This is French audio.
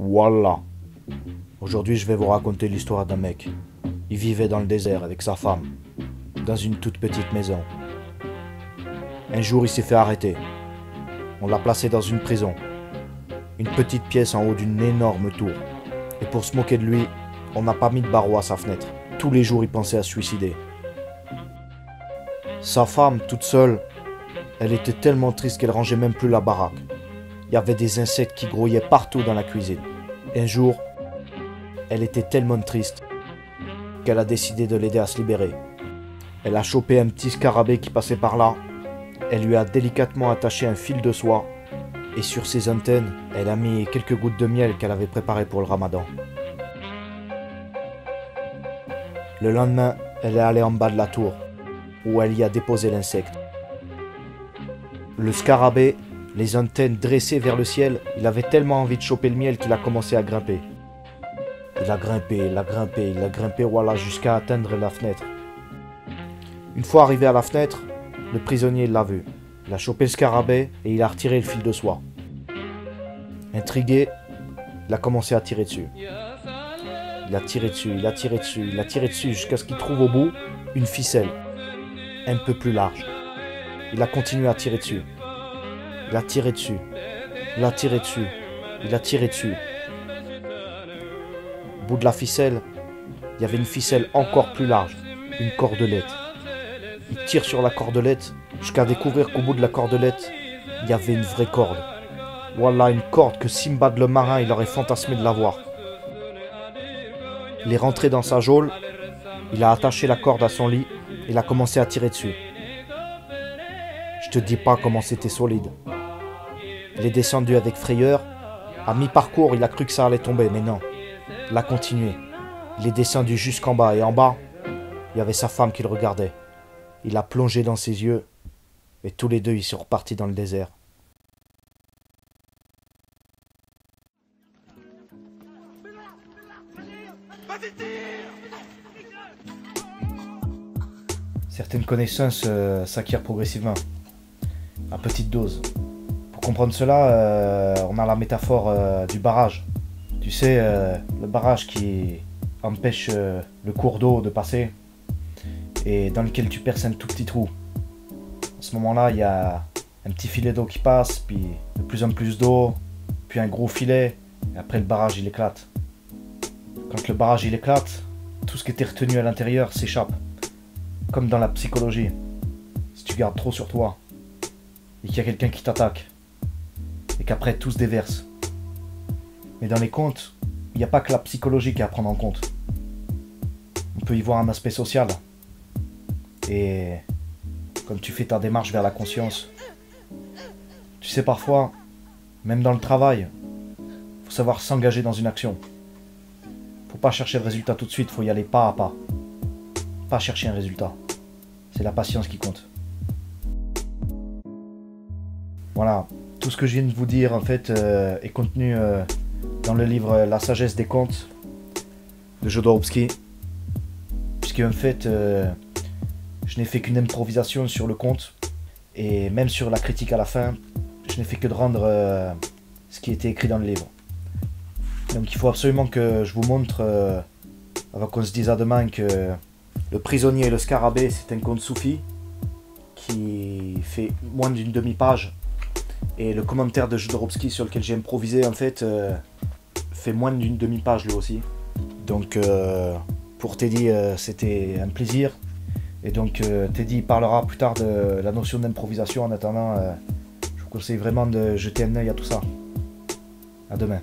Voilà. Aujourd'hui, je vais vous raconter l'histoire d'un mec. Il vivait dans le désert avec sa femme, dans une toute petite maison. Un jour, il s'est fait arrêter. On l'a placé dans une prison. Une petite pièce en haut d'une énorme tour. Et pour se moquer de lui, on n'a pas mis de barreau à sa fenêtre. Tous les jours, il pensait à se suicider. Sa femme, toute seule, elle était tellement triste qu'elle rangeait même plus la baraque. Il y avait des insectes qui grouillaient partout dans la cuisine. Un jour, elle était tellement triste qu'elle a décidé de l'aider à se libérer. Elle a chopé un petit scarabée qui passait par là. Elle lui a délicatement attaché un fil de soie et sur ses antennes, elle a mis quelques gouttes de miel qu'elle avait préparées pour le ramadan. Le lendemain, elle est allée en bas de la tour où elle y a déposé l'insecte. Le scarabée, les antennes dressées vers le ciel, il avait tellement envie de choper le miel qu'il a commencé à grimper. Il a grimpé, voilà, jusqu'à atteindre la fenêtre. Une fois arrivé à la fenêtre, le prisonnier l'a vu. Il a chopé le scarabée et il a retiré le fil de soie. Intrigué, il a commencé à tirer dessus. Il a tiré dessus jusqu'à ce qu'il trouve au bout une ficelle, un peu plus large. Il a continué à tirer dessus. Il a tiré dessus. Au bout de la ficelle, il y avait une ficelle encore plus large, une cordelette. Il tire sur la cordelette jusqu'à découvrir qu'au bout de la cordelette, il y avait une vraie corde. Voilà, une corde que Simbad le marin, il aurait fantasmé de l'avoir. Il est rentré dans sa geôle, il a attaché la corde à son lit, et il a commencé à tirer dessus. Je te dis pas comment c'était solide. Il est descendu avec frayeur. À mi-parcours, il a cru que ça allait tomber, mais non. Il a continué. Il est descendu jusqu'en bas, et en bas, il y avait sa femme qui le regardait. Il a plongé dans ses yeux, et tous les deux, ils sont repartis dans le désert. Certaines connaissances s'acquièrent progressivement, à petite dose. Pour comprendre cela, on a la métaphore du barrage. Tu sais, le barrage qui empêche le cours d'eau de passer et dans lequel tu perces un tout petit trou. À ce moment-là, il y a un petit filet d'eau qui passe, puis de plus en plus d'eau, puis un gros filet, et après le barrage il éclate. Quand le barrage il éclate, tout ce qui était retenu à l'intérieur s'échappe. Comme dans la psychologie. Si tu gardes trop sur toi, et qu'il y a quelqu'un qui t'attaque, et qu'après tout se déverse. Mais dans les contes, il n'y a pas que la psychologie qui est à prendre en compte. On peut y voir un aspect social. Et comme tu fais ta démarche vers la conscience, tu sais parfois, même dans le travail, faut savoir s'engager dans une action. Faut pas chercher le résultat tout de suite, faut y aller pas à pas. Pas chercher un résultat. C'est la patience qui compte. Voilà, tout ce que je viens de vous dire en fait est contenu dans le livre La sagesse des contes de Jodorowsky. Puisque en fait, je n'ai fait qu'une improvisation sur le conte. Et même sur la critique à la fin, je n'ai fait que de rendre ce qui était écrit dans le livre. Donc il faut absolument que je vous montre, avant qu'on se dise à demain, que Le prisonnier et le scarabée, c'est un conte soufi qui fait moins d'une demi-page. Et le commentaire de Jodorowsky sur lequel j'ai improvisé, en fait, fait moins d'une demi-page lui aussi. Donc pour Teddy, c'était un plaisir. Et donc Teddy parlera plus tard de la notion d'improvisation. En attendant, je vous conseille vraiment de jeter un œil à tout ça. À demain.